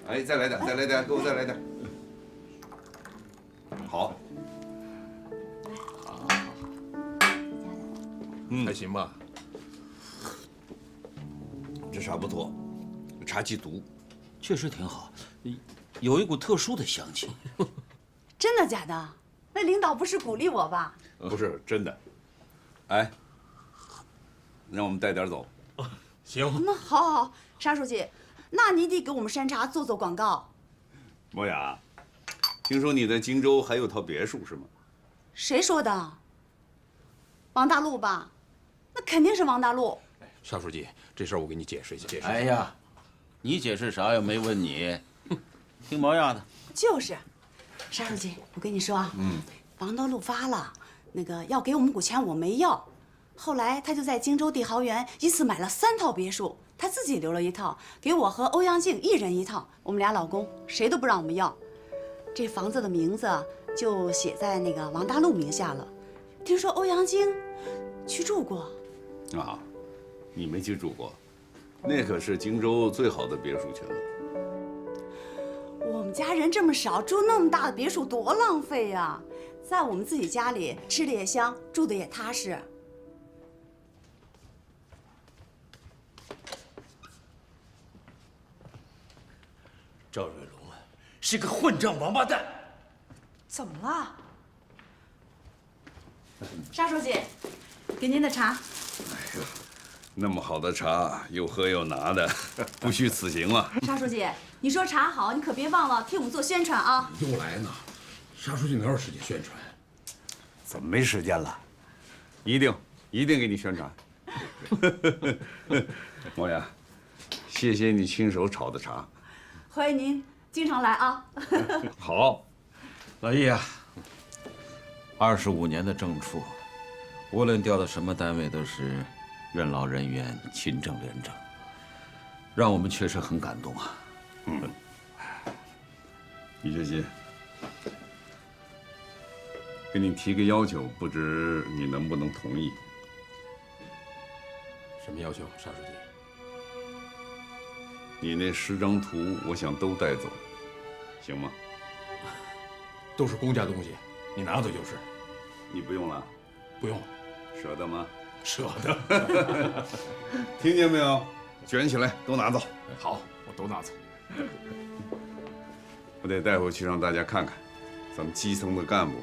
哎，再来点，再来点，给我再来点。好，还行吧。这茶不错，茶气足，确实挺好，有一股特殊的香气。真的假的？那领导不是鼓励我吧？不是真的。哎，让我们带点走。行。那好，沙书记，那你得给我们山茶做做广告。莫雅，听说你在荆州还有套别墅是吗？谁说的？王大陆吧？那肯定是王大陆。沙书记，这事儿我给你解释一下。解释。哎呀，你解释啥又没问你，听毛亚的。就是，沙书记，我跟你说啊，王大陆发了，那个要给我们股钱，我没要。后来他就在荆州帝豪园一次买了3套别墅，他自己留了1套，给我和欧阳靖1人1套，我们俩老公谁都不让我们要。这房子的名字就写在那个王大陆名下了。听说欧阳靖去住过。啊，你没去住过，那可是荆州最好的别墅群了。我们家人这么少，住那么大的别墅多浪费呀！在我们自己家里吃的也香，住的也踏实。赵瑞龙啊，是个混账王八蛋！怎么了？沙书记，给您的茶。那么好的茶，又喝又拿的，不虚此行了。沙书记，你说茶好，你可别忘了替我们做宣传啊！又来呢，沙书记哪有时间宣传？怎么没时间了？一定给你宣传。莫雅，谢谢你亲手炒的茶。欢迎您经常来啊！好，老易啊，25年的政处，无论调到什么单位，都是任劳任怨、勤政廉政，让我们确实很感动啊。李学习，给你提个要求，不知你能不能同意？什么要求，沙书记？你那10张图，我想都带走，行吗？都是公家东西，你拿走就是。你不用了？不用了。舍得吗？舍得。听见没有？卷起来，都拿走。好，我都拿走。我得带回去让大家看看，咱们基层的干部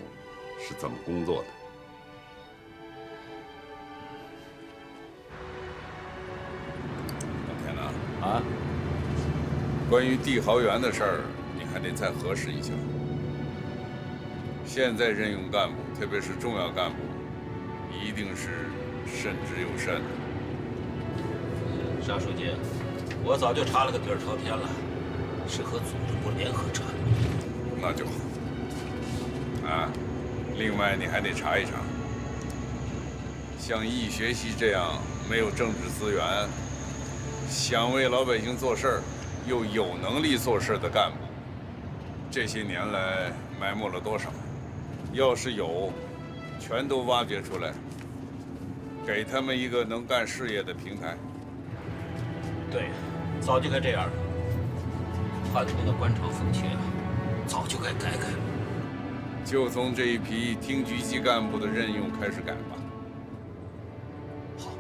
是怎么工作的。老田呐，啊，关于帝豪园的事儿，你还得再核实一下。现在任用干部，特别是重要干部，一定是慎之又慎的。沙书记，我早就查了个底儿朝天了，是和组织部联合查的。那就好。啊，另外你还得查一查，像易学习这样没有政治资源，想为老百姓做事儿，又有能力做事的干部，这些年来埋没了多少？要是有，全都挖掘出来，给他们一个能干事业的平台。对，早就该这样了。汉通的官场风气啊，早就该改改了。就从这一批厅局级干部的任用开始改吧。好。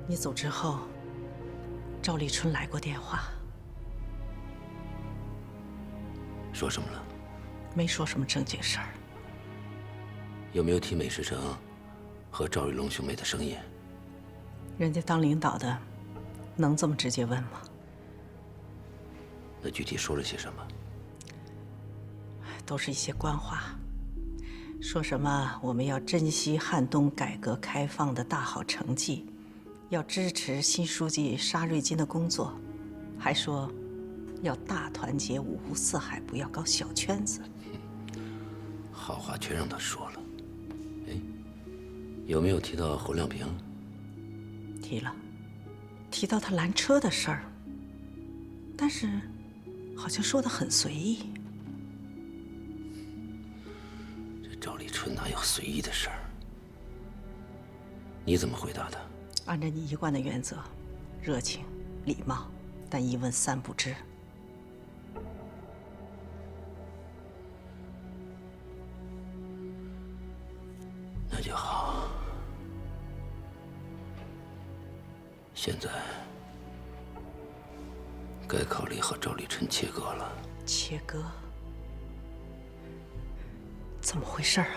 你走之后，赵立春来过电话，说什么了？没说什么正经事儿。有没有提美食城和赵瑞龙兄妹的生意？人家当领导的，能这么直接问吗？那具体说了些什么？都是一些官话，说什么我们要珍惜汉东改革开放的大好成绩，要支持新书记沙瑞金的工作，还说要大团结，五湖四海，不要搞小圈子。好话全让他说了。哎，有没有提到侯亮平？提了，提到他拦车的事儿，但是好像说得很随意。这赵立春哪有随意的事儿？你怎么回答的？按照你一贯的原则，热情、礼貌，但一问三不知。那就好。现在该考虑和赵立春切割了。切割？怎么回事啊？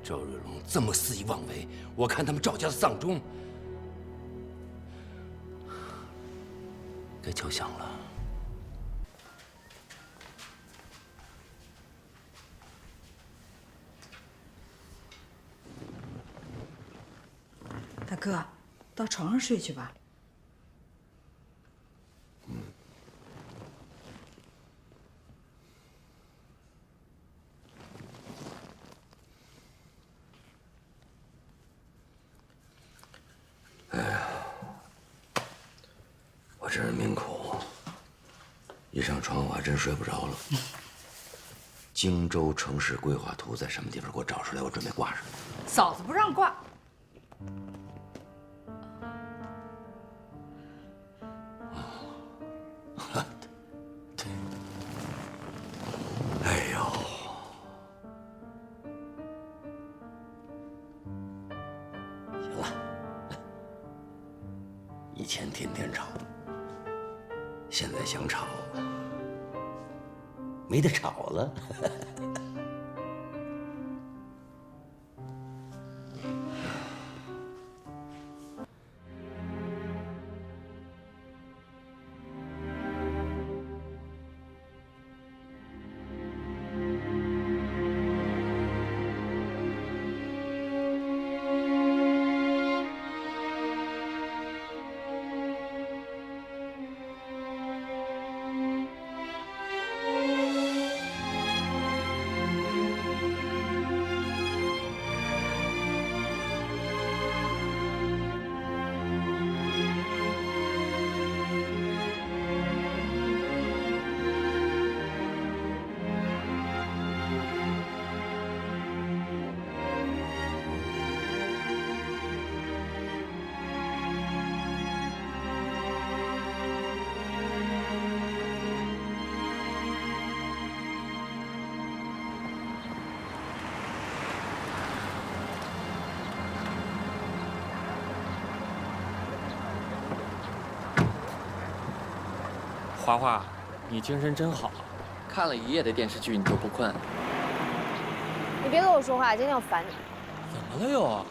赵瑞龙这么肆意妄为，我看他们赵家的丧钟该敲响了。大哥，到床上睡去吧。我这人命苦，一上床我还真睡不着了。荆州城市规划图在什么地方？给我找出来，我准备挂上。嫂子不让挂。哎呦，行了，以前天天吵，现在想吵，没得吵了。华华，你精神真好，看了一夜的电视剧你就不困？你别跟我说话，今天我烦你。怎么了又？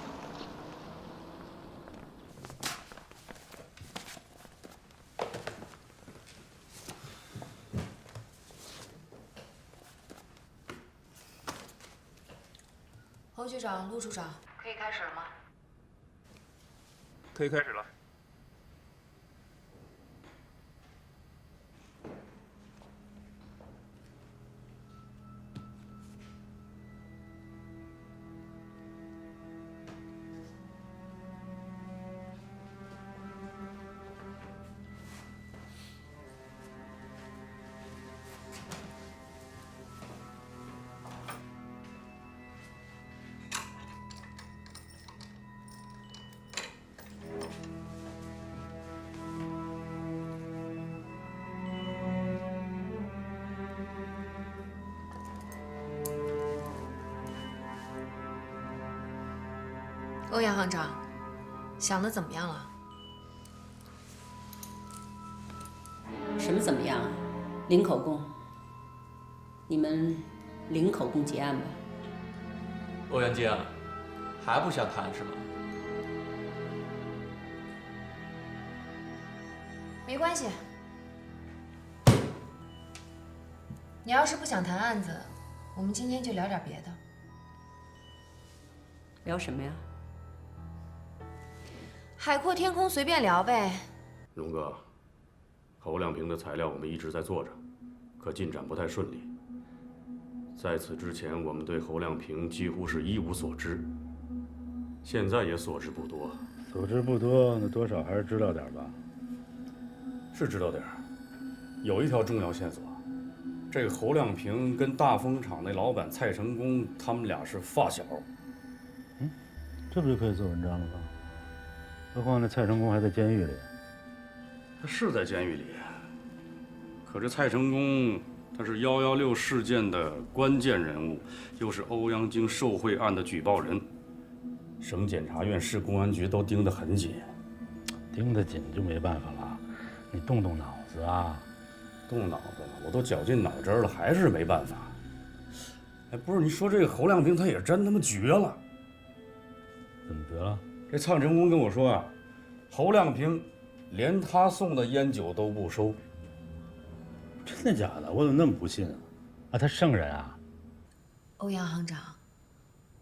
侯局长、陆处长，可以开始了吗？可以开始了。欧阳行长，想的怎么样了？什么怎么样啊？零口供。你们零口供结案吧。欧阳静，还不想谈是吗？没关系。你要是不想谈案子，我们今天就聊点别的。聊什么呀？海阔天空，随便聊呗。龙哥，侯亮平的材料我们一直在做着，可进展不太顺利。在此之前，我们对侯亮平几乎是一无所知，现在也所知不多。所知不多，那多少还是知道点吧？是知道点儿。有一条重要线索，这个侯亮平跟大风厂那老板蔡成功，他们俩是发小。这不就可以做文章了吗？何况那蔡成功还在监狱里。他是在监狱里，可这蔡成功他是116事件的关键人物，又是欧阳菁受贿案的举报人，省检察院、市公安局都盯得很紧。盯得紧就没办法了，你动动脑子啊！动脑子了，我都绞尽脑汁了，还是没办法。哎，不是，你说这个侯亮平他也真他妈绝了。怎么绝了？这蔡成功跟我说啊，侯亮平连他送的烟酒都不收。真的假的？我怎么那么不信啊？啊，他圣人啊！欧阳行长，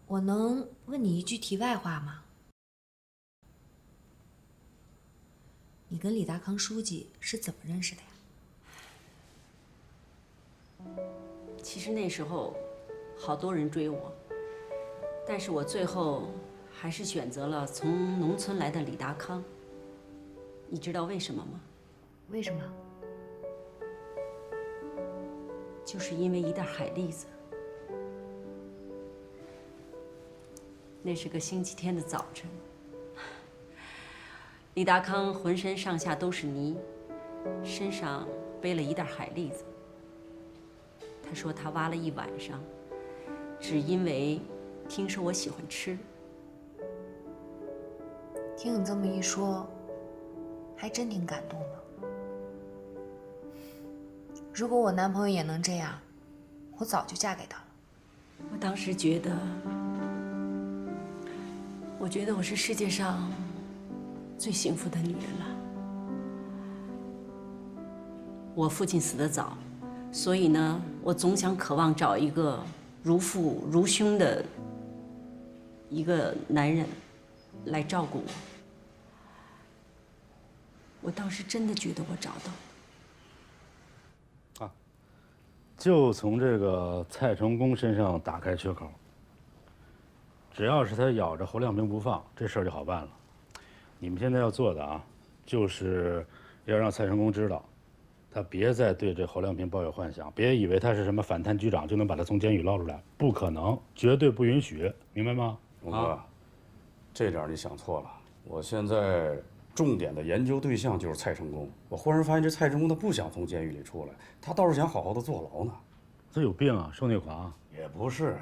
我能问你一句题外话吗？你跟李达康书记是怎么认识的呀？其实那时候，好多人追我，但是我最后还是选择了从农村来的李达康。你知道为什么吗？为什么？就是因为一袋海蛎子。那是个星期天的早晨，李达康浑身上下都是泥，身上背了一袋海蛎子。他说他挖了一晚上，只因为听说我喜欢吃。听你这么一说，还真挺感动的。如果我男朋友也能这样，我早就嫁给他了。我当时觉得，我是世界上最幸福的女人了。我父亲死得早，所以呢，我总想渴望找一个如父如兄的一个男人来照顾我。我当时真的觉得我找到了。就从这个蔡成功身上打开缺口。只要是他咬着侯亮平不放，这事儿就好办了。你们现在要做的啊，就是要让蔡成功知道，他别再对这侯亮平抱有幻想，别以为他是什么反贪局长就能把他从监狱捞出来，不可能，绝对不允许，明白吗？龙哥，这点你想错了。我现在重点的研究对象就是蔡成功。我忽然发现这蔡成功他不想从监狱里出来，他倒是想好好的坐牢呢。他有病啊，受虐狂。也不是，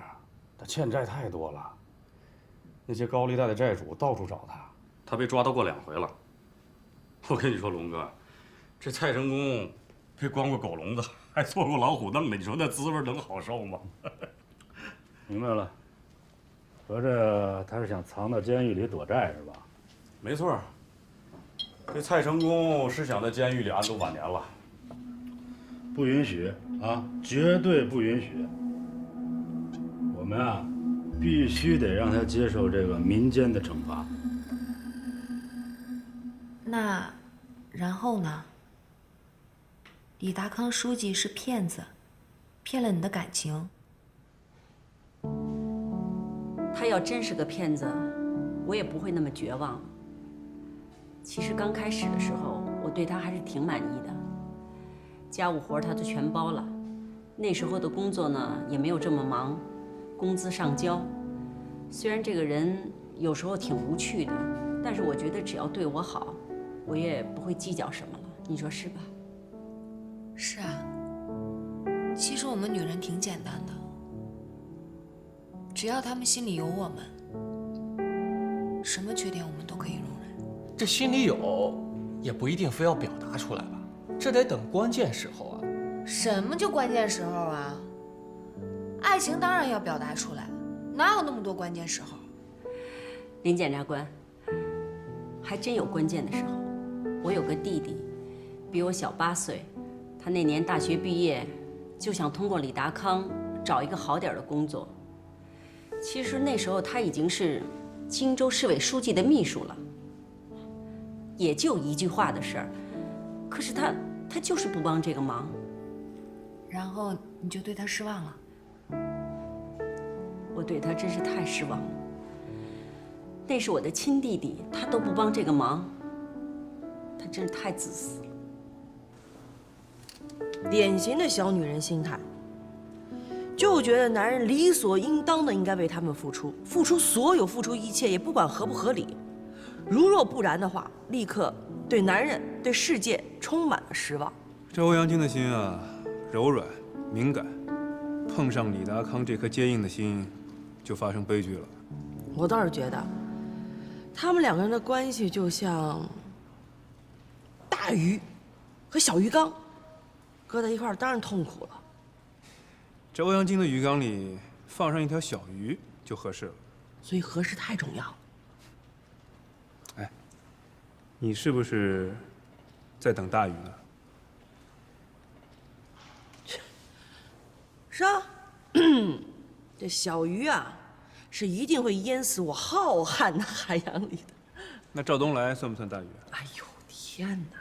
他欠债太多了。那些高利贷的债主到处找他，他被抓到过2回了。我跟你说，龙哥，这蔡成功被关过狗笼子，还坐过老虎凳呢，你说那滋味能好受吗？明白了，合着他是想藏到监狱里躲债是吧？没错，这蔡成功是想在监狱里安度晚年了。不允许啊，绝对不允许。我们啊，必须得让他接受这个民间的惩罚。那，然后呢？李达康书记是骗子，骗了你的感情。他要真是个骗子，我也不会那么绝望。其实刚开始的时候，我对他还是挺满意的，家务活他都全包了。那时候的工作呢，也没有这么忙，工资上交。虽然这个人有时候挺无趣的，但是我觉得只要对我好，我也不会计较什么了。你说是吧？是啊，其实我们女人挺简单的，只要他们心里有我们，什么缺点我们都可以容忍。这心里有，也不一定非要表达出来吧，这得等关键时候啊。什么就关键时候啊？爱情当然要表达出来，哪有那么多关键时候？林检察官，还真有关键的时候。我有个弟弟，比我小8岁，他那年大学毕业，就想通过李达康找一个好点的工作。其实那时候他已经是荆州市委书记的秘书了，也就一句话的事儿，可是他他就是不帮这个忙。然后你就对他失望了？我对他真是太失望了。那是我的亲弟弟，他都不帮这个忙，他真是太自私了。典型的小女人心态，就觉得男人理所应当的应该为他们付出，付出所有，付出一切，也不管合不合理。如若不然的话，立刻对男人、对世界充满了失望。这欧阳菁的心啊，柔软敏感，碰上李达康这颗坚硬的心，就发生悲剧了。我倒是觉得，他们两个人的关系就像大鱼和小鱼缸，搁在一块儿当然痛苦了。这欧阳菁的鱼缸里放上一条小鱼就合适了。所以合适太重要了。哎，你是不是在等大鱼呢？是啊，这小鱼啊，是一定会淹死我浩瀚的海洋里的。那赵东来算不算大鱼？哎呦天哪！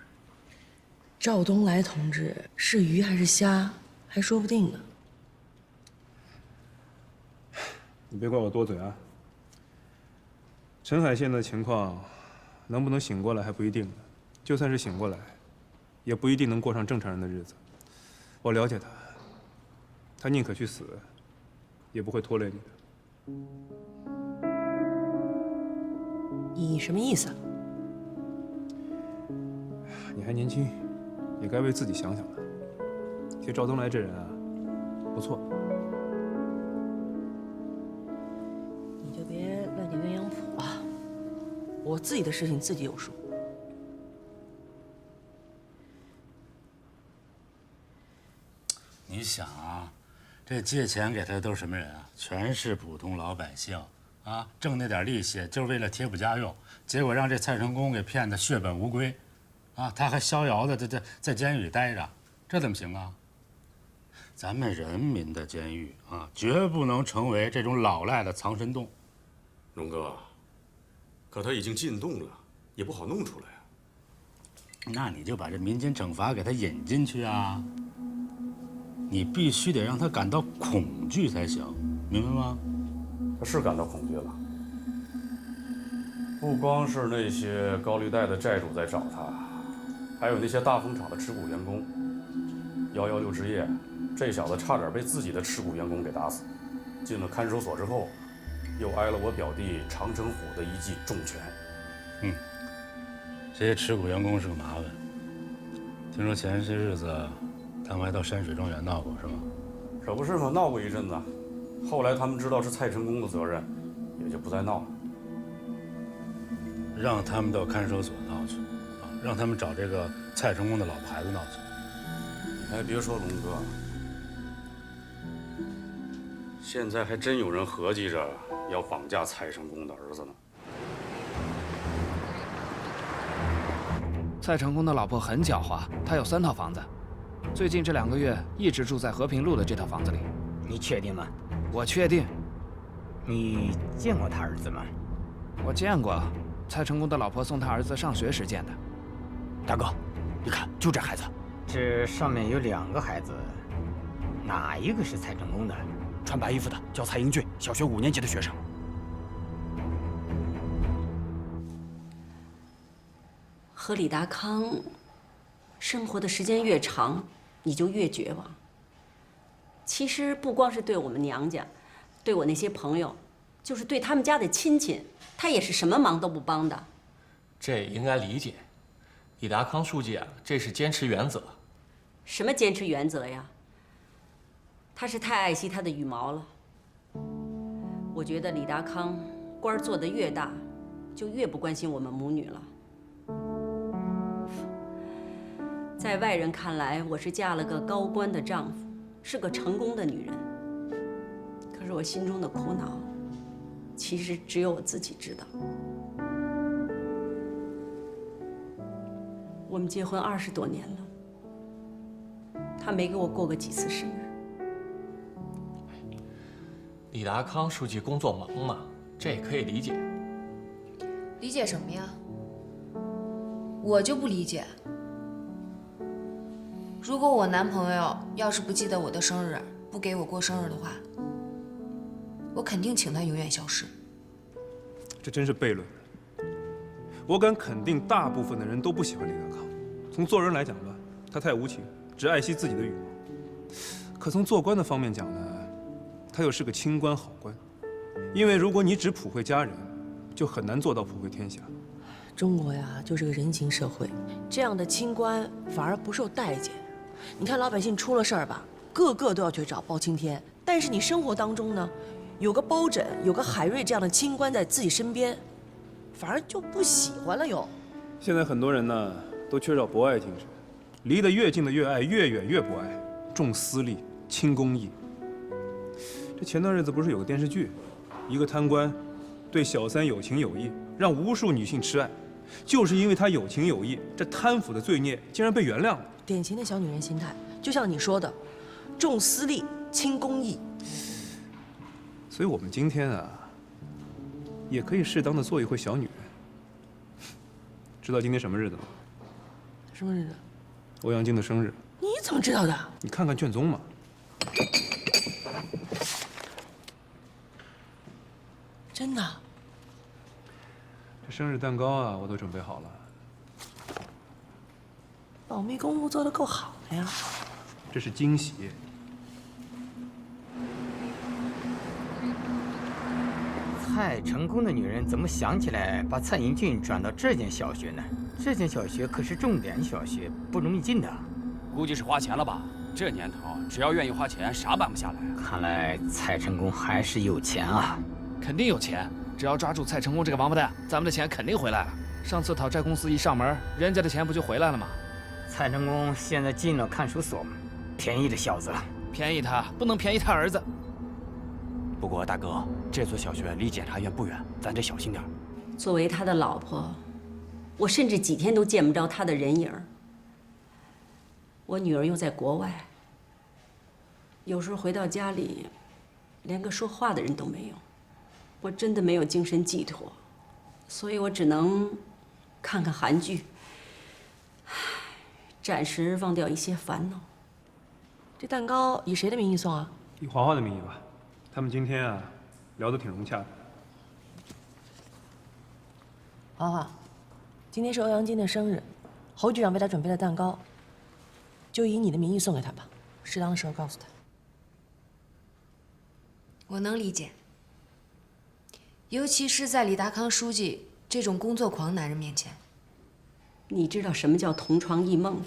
赵东来同志是鱼还是虾，还说不定呢。你别怪我多嘴啊。陈海现在的情况，能不能醒过来还不一定呢。就算是醒过来，也不一定能过上正常人的日子。我了解他。他宁可去死，也不会拖累你的。你什么意思？你还年轻，也该为自己想想了。其实赵东来这人啊，不错。你就别乱点鸳鸯谱了，我自己的事情自己有数。你想啊。这借钱给他的都是什么人啊？全是普通老百姓啊，挣那点利息就是为了贴补家用，结果让这蔡成功给骗得血本无归，啊，他还逍遥的在监狱里待着，这怎么行啊？咱们人民的监狱啊，绝不能成为这种老赖的藏身洞。龙哥，可他已经进洞了，也不好弄出来啊。那你就把这民间惩罚给他引进去啊。你必须得让他感到恐惧才行，明白吗？他是感到恐惧了。不光是那些高利贷的债主在找他，还有那些大风厂的持股员工。116之夜，这小子差点被自己的持股员工给打死。进了看守所之后，又挨了我表弟长城虎的一记重拳。这些持股员工是个麻烦。听说前些日子他们还到山水庄园闹过，是吗？可不是吗？闹过一阵子，后来他们知道是蔡成功的责任，也就不再闹了。让他们到看守所闹去，啊，让他们找这个蔡成功的老牌子闹去。你还别说，龙哥，现在还真有人合计着要绑架蔡成功的儿子呢。蔡成功的老婆很狡猾，她有3套房子。最近这2个月一直住在和平路的这套房子里。你确定吗？我确定。你见过他儿子吗？我见过，蔡成功的老婆送他儿子上学时见的。大哥，你看，就这孩子，这上面有2个孩子，哪一个是蔡成功的？穿白衣服的叫蔡英俊，小学5年级的学生。和李达康生活的时间越长，你就越绝望。其实不光是对我们娘家，对我那些朋友，就是对他们家的亲戚，他也是什么忙都不帮的。这也应该理解，李达康书记啊，这是坚持原则。什么坚持原则呀？他是太爱惜他的羽毛了。我觉得李达康官做得越大，就越不关心我们母女了。在外人看来，我是嫁了个高官的丈夫，是个成功的女人。可是我心中的苦恼，其实只有我自己知道。我们结婚20多年了，他没给我过过几次生日。李达康书记工作忙嘛，这也可以理解。理解什么呀？我就不理解。如果我男朋友要是不记得我的生日，不给我过生日的话，我肯定请他永远消失。这真是悖论。我敢肯定，大部分的人都不喜欢李德康。从做人来讲呢，他太无情，只爱惜自己的羽毛；可从做官的方面讲呢，他又是个清官好官。因为如果你只普惠家人，就很难做到普惠天下。中国呀，就是个人情社会，这样的清官反而不受待见。你看老百姓出了事儿吧，个个都要去找包青天，但是你生活当中呢，有个包拯，有个海瑞这样的清官在自己身边，反而就不喜欢了又。现在很多人呢，都缺少博爱精神，离得越近的越爱，越远越不爱，重私利，轻公义。这前段日子不是有个电视剧，一个贪官对小三有情有义，让无数女性痴爱，就是因为他有情有义，这贪腐的罪孽竟然被原谅了。典型的小女人心态，就像你说的，重私利，轻公义。所以我们今天啊，也可以适当的做一回小女人。知道今天什么日子吗？什么日子？欧阳菁的生日。你怎么知道的？你看看卷宗嘛。真的？这生日蛋糕啊，我都准备好了。保密功夫做得够好的呀。这是惊喜。蔡成功的女人怎么想起来把蔡英俊转到这间小学呢？这间小学可是重点小学，不容易进的。估计是花钱了吧？这年头，只要愿意花钱，啥办不下来。看来蔡成功还是有钱啊。肯定有钱，只要抓住蔡成功这个王八蛋，咱们的钱肯定回来了。上次讨债公司一上门，人家的钱不就回来了吗？蔡成功现在进了看守所，便宜这小子了。便宜他，不能便宜他儿子。不过大哥，这所小学离检察院不远，咱得小心点。作为他的老婆，我甚至几天都见不着他的人影。我女儿又在国外，有时候回到家里，连个说话的人都没有。我真的没有精神寄托，所以我只能看看韩剧，暂时忘掉一些烦恼。这蛋糕以谁的名义送啊？以华华的名义吧。他们今天啊，聊得挺融洽的。华华，今天是欧阳菁的生日，侯局长为他准备了蛋糕，就以你的名义送给他吧，适当的时候告诉他。我能理解，尤其是在李达康书记这种工作狂男人面前。你知道什么叫同床异梦吗？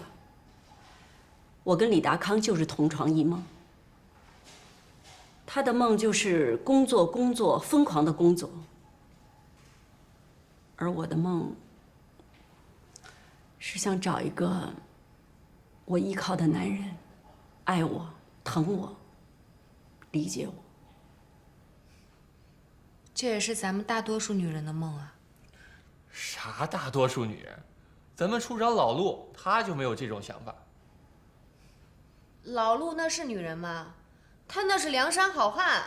我跟李达康就是同床异梦。他的梦就是工作，工作，疯狂的工作。而我的梦是想找一个我依靠的男人，爱我，疼我，理解我。这也是咱们大多数女人的梦啊。啥大多数女人？咱们处长老陆他就没有这种想法。老陆那是女人吗？他那是梁山好汉。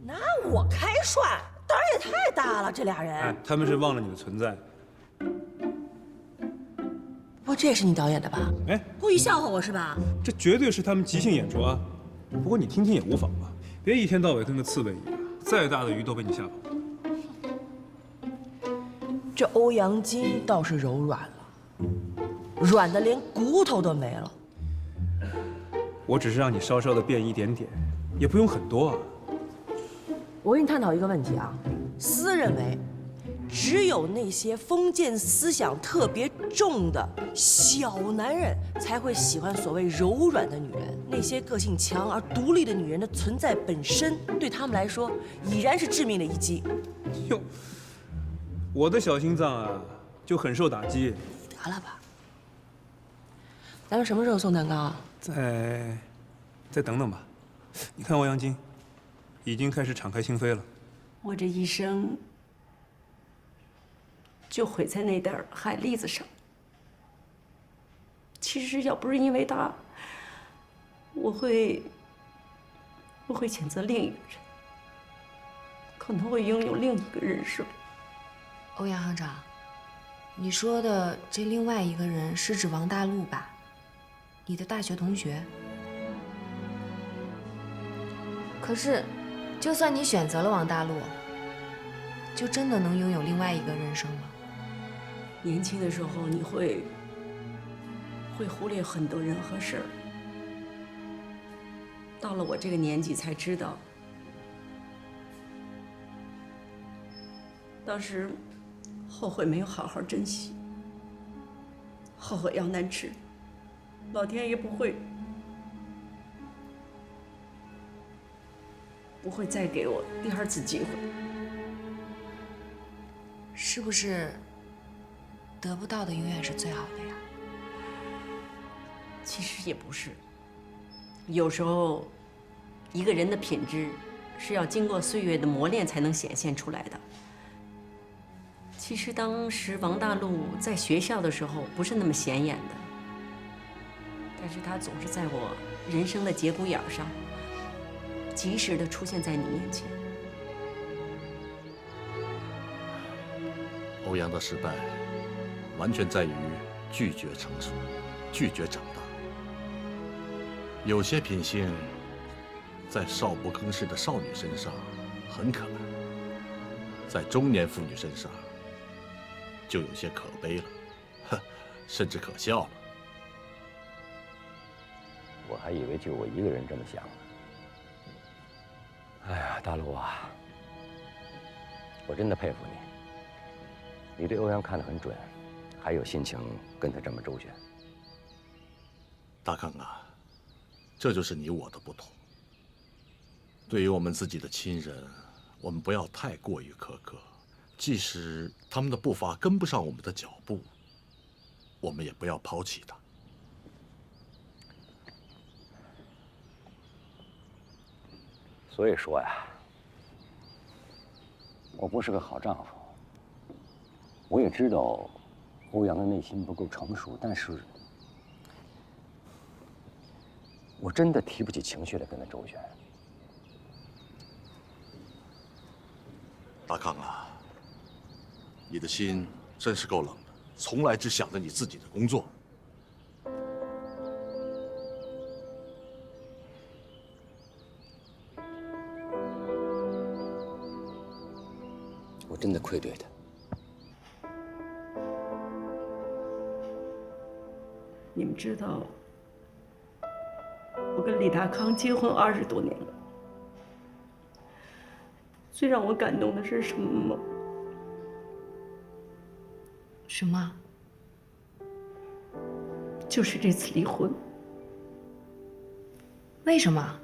那我开涮，胆儿也太大了，这俩人。哎，他们是忘了你的存在。不，这也是你导演的吧？哎，故意笑话我是吧？这绝对是他们即兴演出啊！不过你听听也无妨吧，别一天到晚跟个刺猬一样，再大的鱼都被你吓跑。这欧阳菁倒是柔软了，软的连骨头都没了。我只是让你稍稍的变一点点，也不用很多啊。我跟你探讨一个问题啊，私认为，只有那些封建思想特别重的小男人才会喜欢所谓柔软的女人，那些个性强而独立的女人的存在本身，对他们来说已然是致命的一击。哟，我的小心脏啊，就很受打击。得了吧，咱们什么时候送蛋糕啊？再等等吧。你看欧阳菁，已经开始敞开心扉了。我这一生就毁在那点海蛎子上。其实要不是因为他，我会选择另一个人，可能会拥有另一个人生。欧阳行长，你说的这另外一个人是指王大陆吧？你的大学同学。可是，就算你选择了王大陆，就真的能拥有另外一个人生吗？年轻的时候，你会忽略很多人和事儿。到了我这个年纪，才知道，当时后悔没有好好珍惜，后悔药难吃，老天爷不会再给我第二次机会。是不是得不到的永远是最好的呀？其实也不是，有时候一个人的品质是要经过岁月的磨练才能显现出来的。其实当时王大陆在学校的时候不是那么显眼的，但是他总是在我人生的节骨眼上，及时的出现在你面前。欧阳的失败，完全在于拒绝成熟，拒绝长大。有些品性，在少不更事的少女身上很可爱，在中年妇女身上，就有些可悲了，甚至可笑了。我还以为就我一个人这么想呢。哎呀，大陆啊，我真的佩服你。你对欧阳看得很准，还有心情跟他这么周全。大康啊，这就是你我的不同。对于我们自己的亲人，我们不要太过于苛刻，即使他们的步伐跟不上我们的脚步，我们也不要抛弃他。所以说呀，我不是个好丈夫。我也知道欧阳的内心不够成熟，但是我真的提不起情绪来跟他周旋。大康啊，你的心真是够冷的，从来只想着你自己的工作。我真的愧对他。你们知道，我跟李达康结婚20多年了。最让我感动的是什么吗？什么？就是这次离婚。为什么？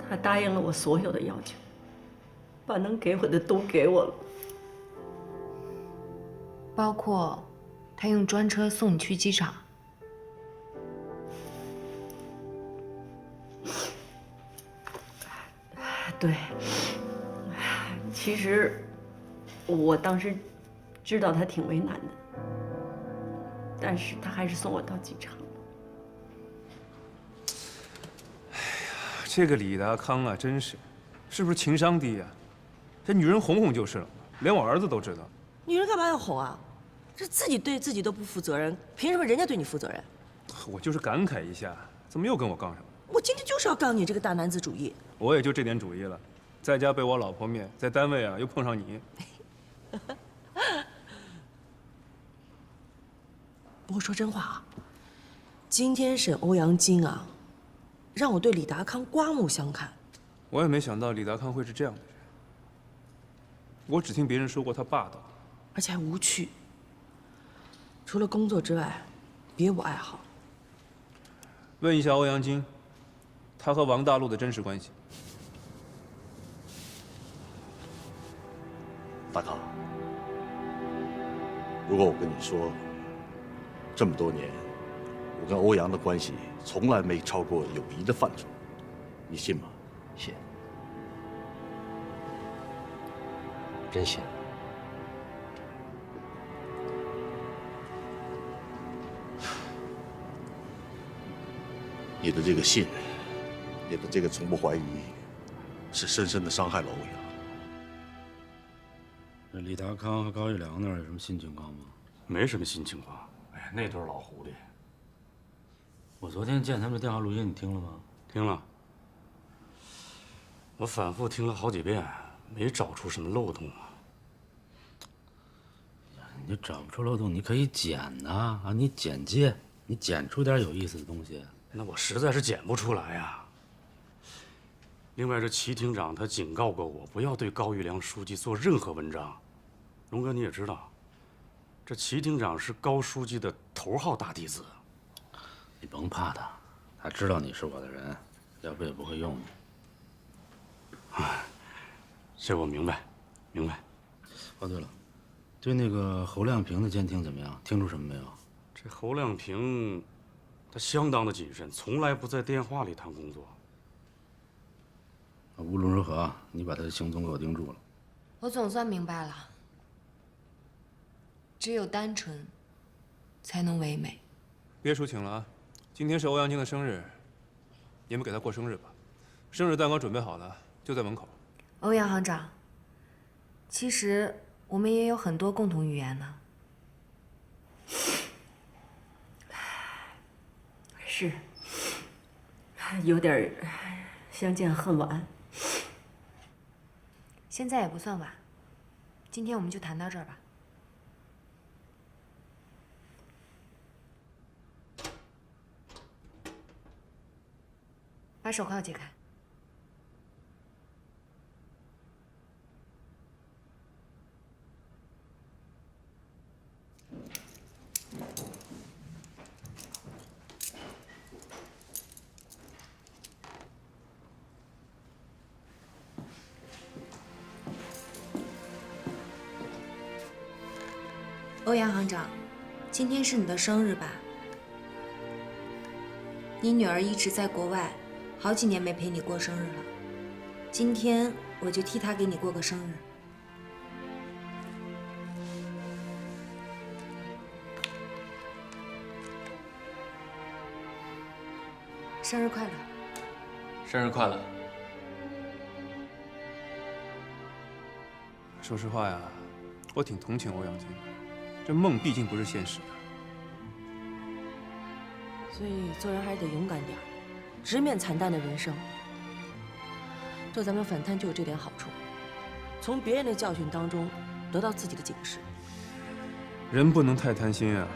他答应了我所有的要求，把能给我的都给我了，包括他用专车送你去机场。对，其实我当时知道他挺为难的，但是他还是送我到机场。这个李达康啊，真是，是不是情商低呀？这女人哄哄就是了，连我儿子都知道。女人干嘛要哄啊？这自己对自己都不负责任，凭什么人家对你负责任？我就是感慨一下，怎么又跟我杠上了？我今天就是要杠你这个大男子主义。我也就这点主意了，在家背我老婆面，在单位啊又碰上你。不过说真话啊，今天审欧阳菁啊，让我对李达康刮目相看。我也没想到李达康会是这样的人。我只听别人说过他霸道，而且还无趣。除了工作之外，别无爱好。问一下欧阳菁，他和王大陆的真实关系。大康，如果我跟你说，这么多年，我跟欧阳的关系从来没超过友谊的范畴，你信吗？信，真信。你的这个信，你的这个从不怀疑，是深深的伤害了欧阳。那李达康和高玉良那儿有什么新情况吗？没什么新情况。哎，那对老狐狸。我昨天见他们的电话录音，你听了吗？听了。我反复听了好几遍，没找出什么漏洞啊。你找不出漏洞，你可以剪呐啊！你剪接，你剪出点有意思的东西。那我实在是剪不出来呀。另外，这齐厅长他警告过我，不要对高玉良书记做任何文章。龙哥你也知道，这齐厅长是高书记的头号大弟子。你甭怕他，他知道你是我的人，要不也不会用你。这我明白，明白。哦，对了，对那个侯亮平的监听怎么样？听出什么没有？这侯亮平，他相当的谨慎，从来不在电话里谈工作。无论如何，你把他的行踪给我盯住了。我总算明白了，只有单纯，才能唯美。别抒情了啊！今天是欧阳靖的生日，你们给他过生日吧。生日蛋糕准备好了，就在门口。欧阳行长，其实我们也有很多共同语言呢。是，有点相见恨晚。现在也不算晚，今天我们就谈到这儿吧。把手铐解开。欧阳行长，今天是你的生日吧？你女儿一直在国外，好几年没陪你过生日了。今天我就替她给你过个生日。生日快乐！生日快乐！说实话呀，我挺同情欧阳靖的。这梦毕竟不是现实的，所以做人还是得勇敢点儿，直面惨淡的人生。对咱们反贪就有这点好处，从别人的教训当中得到自己的警示。人不能太贪心啊！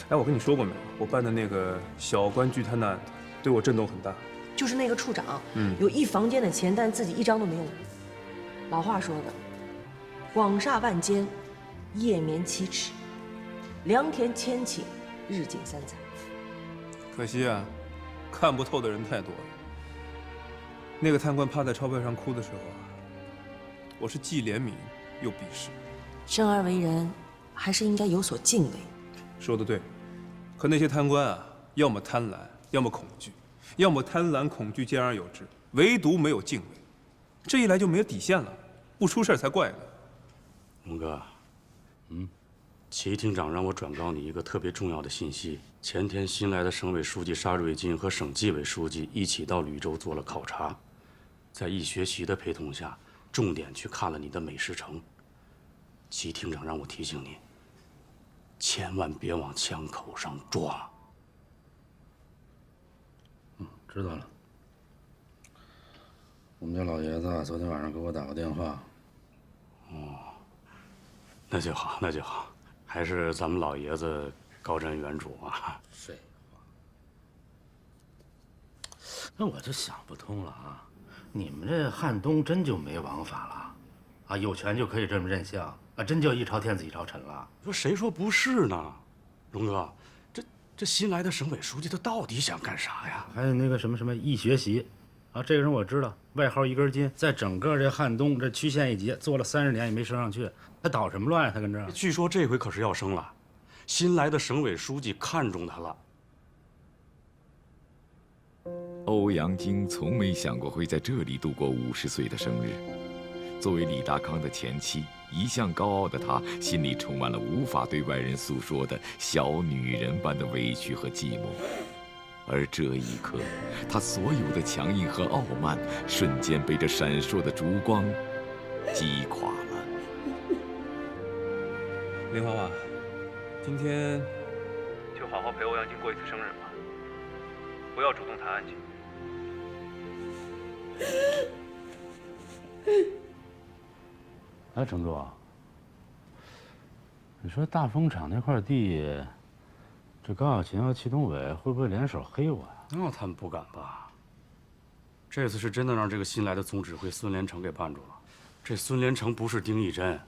哎，我跟你说过没有？我办的那个小官巨贪的案子，对我震动很大。就是那个处长，有1房间的钱，但自己1张都没有。老话说的，广厦万间，夜眠7尺，良田千顷，日进3载。可惜啊，看不透的人太多了。那个贪官趴在钞票上哭的时候啊，我是既怜悯又鄙视。生而为人，还是应该有所敬畏。说得对，可那些贪官啊，要么贪婪，要么恐惧，要么贪婪恐惧兼而有之，唯独没有敬畏。这一来就没有底线了，不出事才怪呢。龙哥，齐厅长让我转告你一个特别重要的信息：前天新来的省委书记沙瑞金和省纪委书记一起到吕州做了考察，在易学习的陪同下，重点去看了你的美食城。齐厅长让我提醒你，千万别往枪口上撞。知道了。我们家老爷子昨天晚上给我打过电话。那就好，那就好，还是咱们老爷子高瞻远瞩啊。废话。那我就想不通了啊，你们这汉东真就没王法了？啊，有权就可以这么任性啊？真就一朝天子一朝臣了？说谁说不是呢？龙哥，这新来的省委书记他到底想干啥呀？还有那个什么易学习，啊，这个人我知道，外号1根筋，在整个这汉东这区县一级做了30年也没升上去，他捣什么乱呀？他跟这儿。据说这回可是要升了，新来的省委书记看中他了。欧阳靖从没想过会在这里度过50岁的生日。作为李达康的前妻，一向高傲的她心里充满了无法对外人诉说的小女人般的委屈和寂寞。而这一刻，他所有的强硬和傲慢，瞬间被这闪烁的烛光击垮了。林花花，今天就好好陪欧阳靖过一次生日吧，不要主动谈案情。哎，程柱，你说大风厂那块地，这高小琴和祁同伟会不会联手黑我呀？那他们不敢吧？这次是真的让这个新来的总指挥孙连成给办住了。这孙连成不是丁义珍，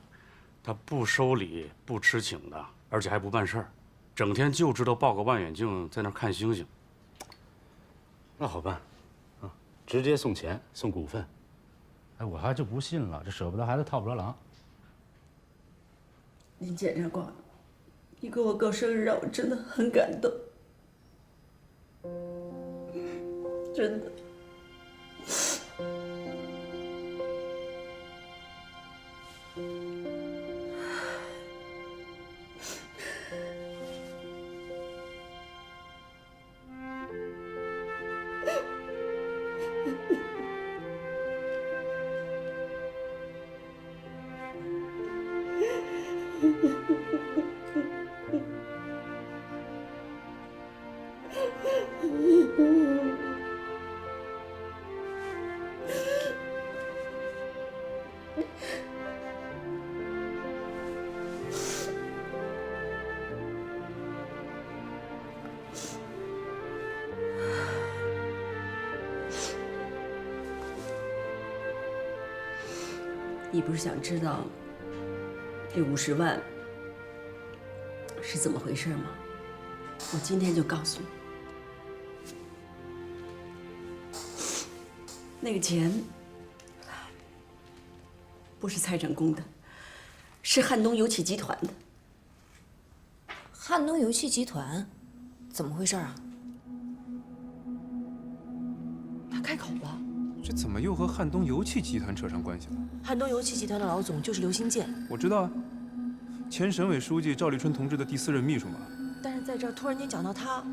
他不收礼不吃请的，而且还不办事儿，整天就知道抱个望远镜在那儿看星星。那好办，啊，直接送钱送股份。哎，我还就不信了，这舍不得孩子套不着狼。林检察官，你给我过生日让我真的很感动，真的。你不是想知道这50万是怎么回事吗？我今天就告诉你，那个钱不是蔡成功的，是汉东油气集团的。汉东油气集团，怎么回事啊？他开口了。这怎么又和汉东油气集团扯上关系了？汉东油气集团的老总就是刘兴建，我知道啊，前省委书记赵立春同志的第4任秘书嘛。但是在这儿突然间讲到他，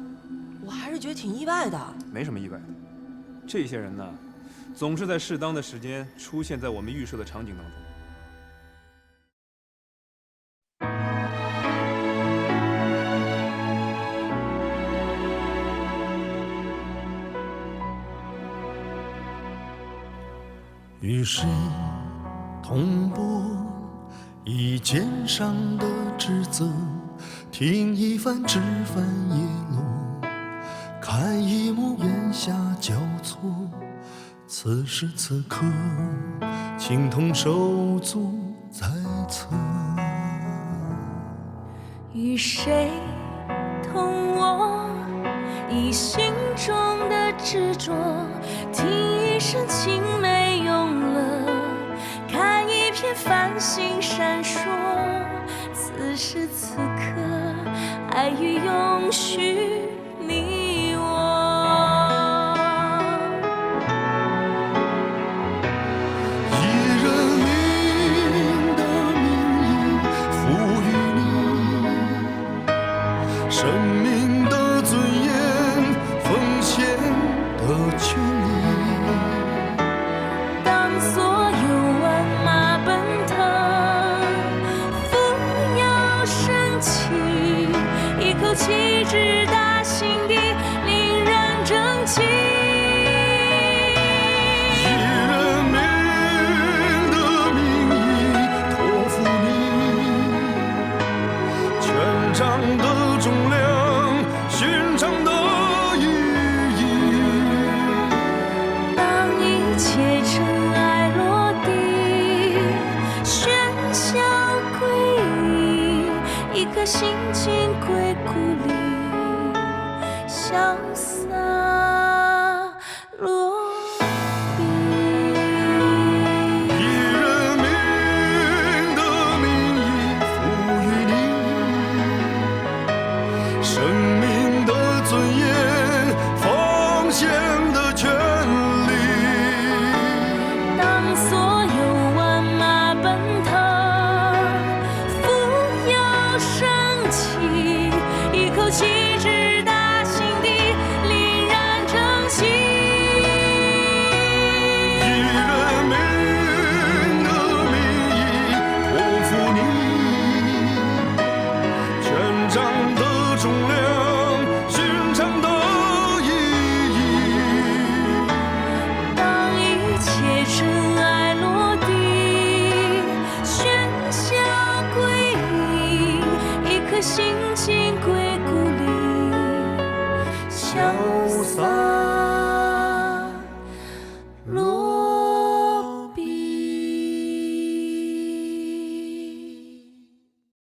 我还是觉得挺意外的。没什么意外的，这些人呢，总是在适当的时间出现在我们预设的场景当中。与谁同步一肩上的职责，听一番枝繁叶落，看一幕檐下交错。此时此刻，情同手足在侧。与谁同我以心中的执着，听一声青梅永了，看一片繁星闪烁。此时此刻，爱与永续，你我。以人民的名义赋予你生命的尊严，奉献的权利。当所有万马奔腾，扶摇升起，一口气直达心底，令人争气。以人民的名义托付你权杖的重量，勋章的意义。当一切尘埃落地，喧嚣归一，一颗心情归故里，潇洒落笔。以人民的名义赋予你生命的尊严，奉献的权利。当所有万马奔腾，扶摇升起，一口气直达心底，令洒